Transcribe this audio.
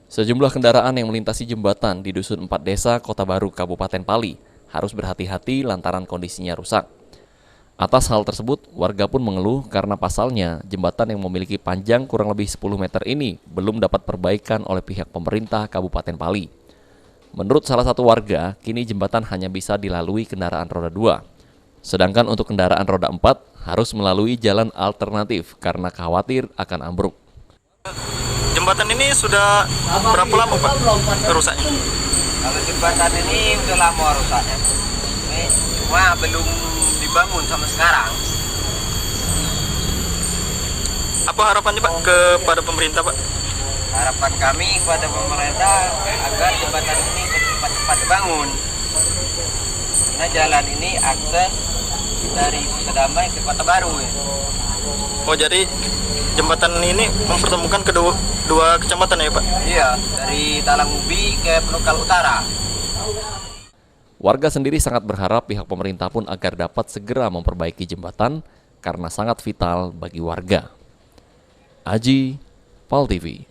Sejumlah kendaraan yang melintasi jembatan di Dusun 4 Desa, Kota Baru, Kabupaten Pali harus berhati-hati lantaran kondisinya rusak. Atas hal tersebut, warga pun mengeluh karena pasalnya jembatan yang memiliki panjang kurang lebih 10 meter ini belum dapat perbaikan oleh pihak pemerintah Kabupaten Pali. Menurut salah satu warga, kini jembatan hanya bisa dilalui kendaraan roda 2. Sedangkan untuk kendaraan roda 4 harus melalui jalan alternatif karena khawatir akan ambruk. Jembatan ini sudah berapa lama Pak rusaknya? Kalau jembatan ini udah lama rusaknya. Ini cuma belum dibangun sampai sekarang. Apa harapannya Pak kepada pemerintah Pak? Harapan kami kepada pemerintah agar jembatan ini cepat-cepat dibangun. Karena jalan ini akses dari Susadamai ke Kota Baru. Ya. Oh jadi jembatan ini mempertemukan kedua kecamatan ya Pak? Iya, dari Talang Ubi ke Penukal Utara. Warga sendiri sangat berharap pihak pemerintah pun agar dapat segera memperbaiki jembatan karena sangat vital bagi warga. Aji, Pal TV.